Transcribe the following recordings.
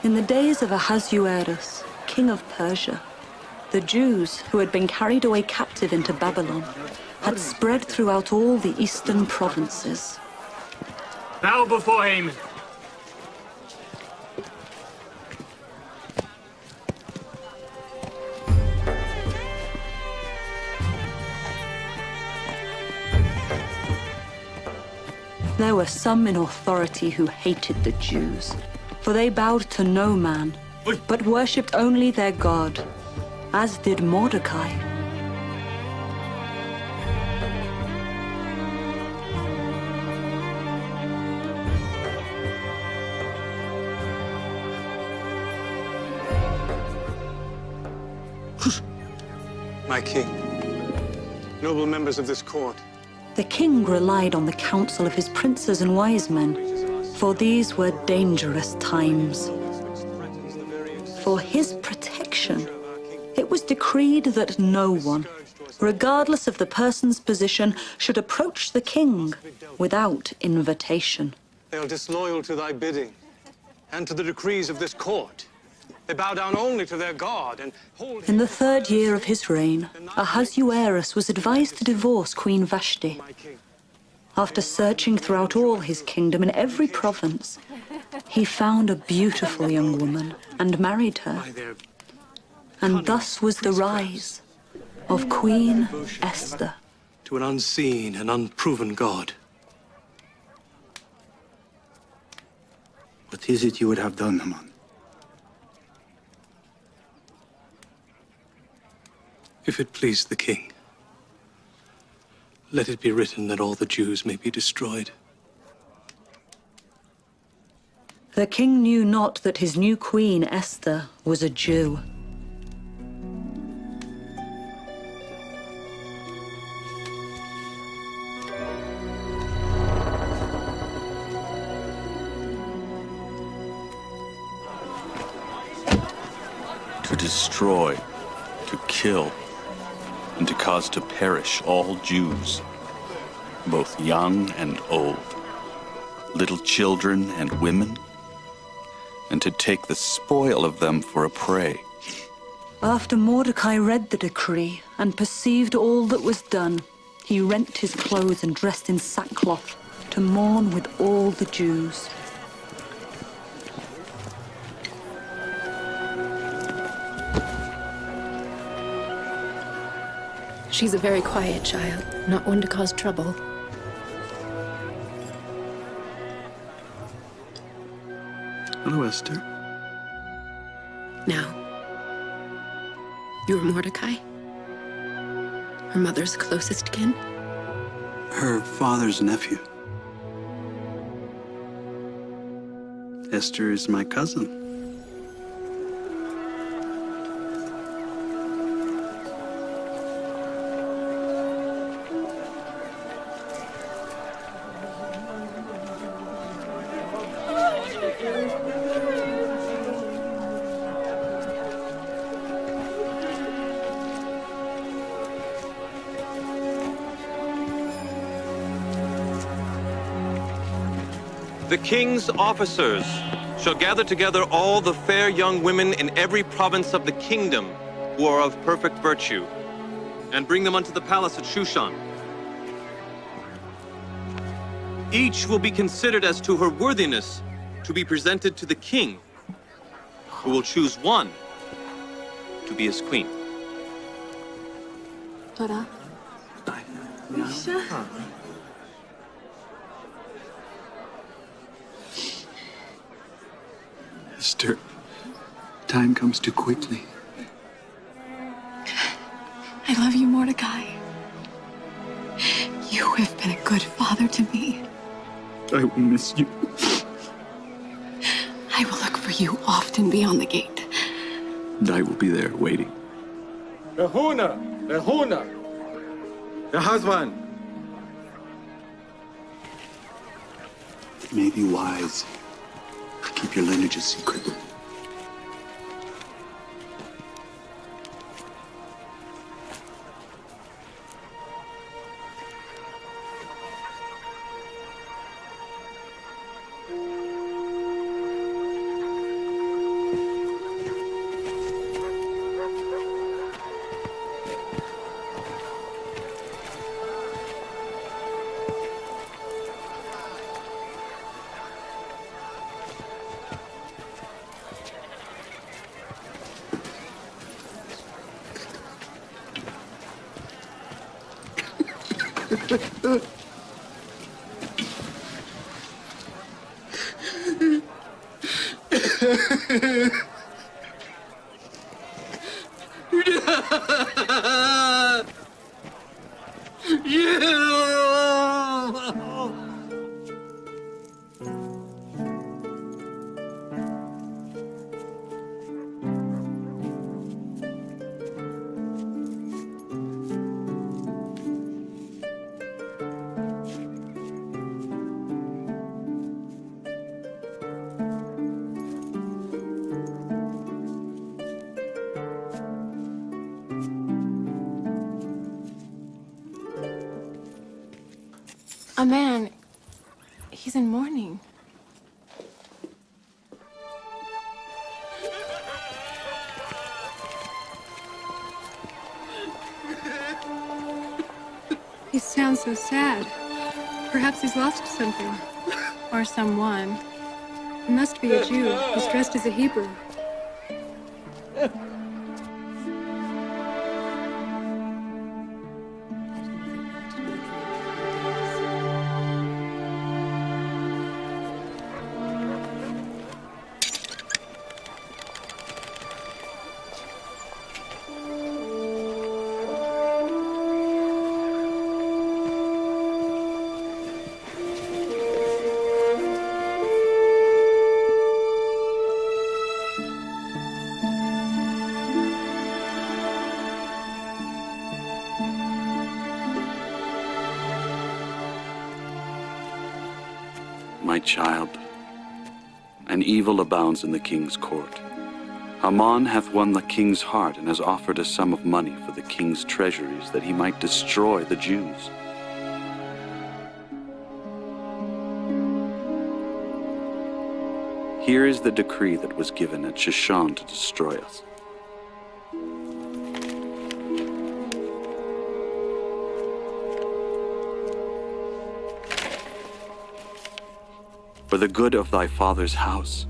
In the days of Ahasuerus, king of Persia, the Jews, who had been carried away captive into Babylon, had spread throughout all the eastern provinces. Bow before him! There were some in authority who hated the Jews, for they bowed to no man, but worshipped only their God, as did Mordecai. My king, noble members of this court. The king relied on the counsel of his princes and wise men, for these were dangerous times. For his protection, it was decreed that no one, regardless of the person's position, should approach the king without invitation. They are disloyal to thy bidding and to the decrees of this court. They bow down only to their God and hold him. In the 3rd year of his reign, Ahasuerus was advised to divorce Queen Vashti. After searching throughout all his kingdom in every province, he found a beautiful young woman and married her. And thus was the rise of Queen Esther. To an unseen and unproven God. What is it you would have done, Haman? If it please the king, let it be written that all the Jews may be destroyed. The king knew not that his new queen, Esther, was a Jew. To destroy, to kill, and to cause to perish all Jews, both young and old, little children and women, and to take the spoil of them for a prey. After Mordecai read the decree and perceived all that was done, he rent his clothes and dressed in sackcloth to mourn with all the Jews. She's a very quiet child, not one to cause trouble. Hello, Esther. Now, you're Mordecai? Her mother's closest kin? Her father's nephew. Esther is my cousin. The king's officers shall gather together all the fair young women in every province of the kingdom who are of perfect virtue, and bring them unto the palace at Shushan. Each will be considered as to her worthiness to be presented to the king, who will choose one to be his queen. Tora. Esther, time comes too quickly. I love you, Mordecai. You have been a good father to me. I will miss you. I will look for you often beyond the gate. And I will be there waiting. Rehuna! Your husband! It may be wise to keep your lineage a secret. A man. He's in mourning. He sounds so sad. Perhaps he's lost something. Or someone. He must be a Jew. He's dressed as a Hebrew. My child, an evil abounds in the king's court. Haman hath won the king's heart and has offered a sum of money for the king's treasuries that he might destroy the Jews. Here is the decree that was given at Shushan to destroy us. For the good of thy father's house,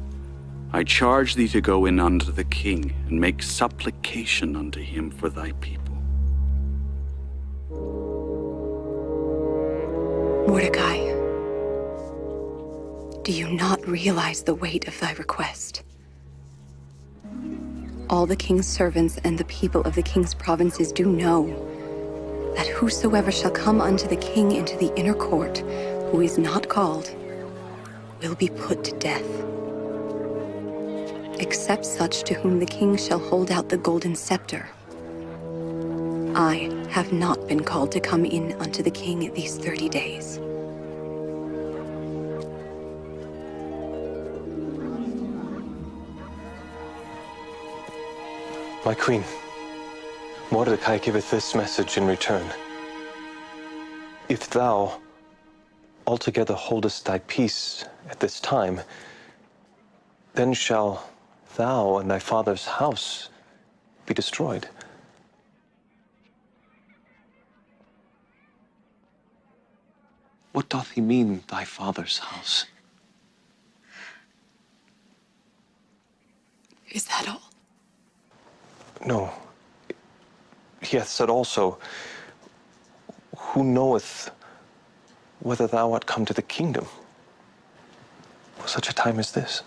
I charge thee to go in unto the king and make supplication unto him for thy people. Mordecai, do you not realize the weight of thy request? All the king's servants and the people of the king's provinces do know that whosoever shall come unto the king into the inner court, who is not called, will be put to death, except such to whom the king shall hold out the golden scepter. I have not been called to come in unto the king these 30 days. My queen, Mordecai giveth this message in return. If thou altogether holdest thy peace at this time, then shall thou and thy father's house be destroyed. What doth he mean, thy father's house? Is that all? No. He hath said also, who knoweth whether thou art come to the kingdom for such a time as this?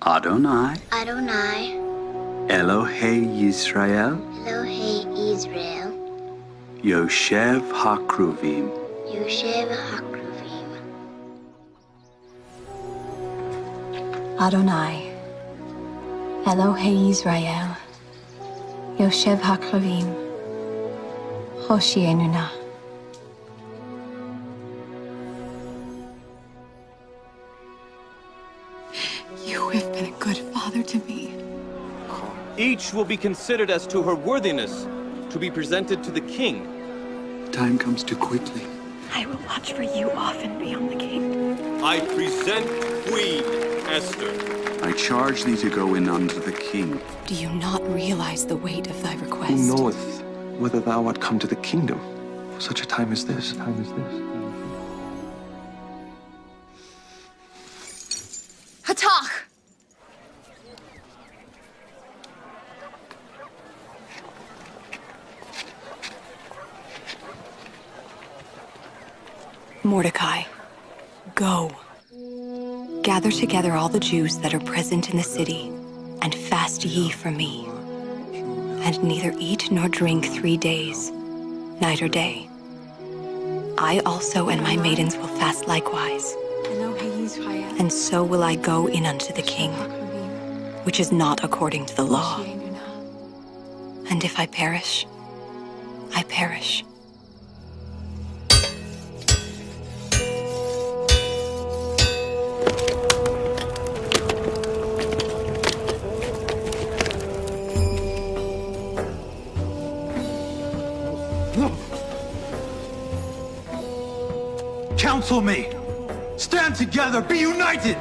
Adonai, Adonai, Elohei Yisrael, Elohei Israel, Yoshev HaKruvim, Yoshev HaKruvim. Adonai, Elohei Israel, יושב הקרבים, הושיענו נא. You have been a good father to me. Each will be considered as to her worthiness to be presented to the king. Time comes too quickly. I will watch for you often beyond the king. I present Queen Esther. I charge thee to go in unto the king. Do you not realize the weight of thy request? Who knoweth whether thou art come to the kingdom for such a time as this? Hatach! Mordecai, go. Gather together all the Jews that are present in the city, and fast ye for me. And neither eat nor drink 3 days, night or day. I also and my maidens will fast likewise. And so will I go in unto the king, which is not according to the law. And if I perish, I perish. Counsel me! Stand together! Be united!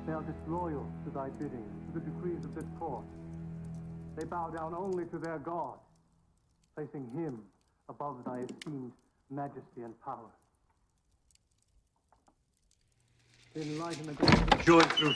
They are disloyal to thy bidding, to the decrees of this court. They bow down only to their God, placing him above thy esteemed majesty and power. Enlighten the great joy through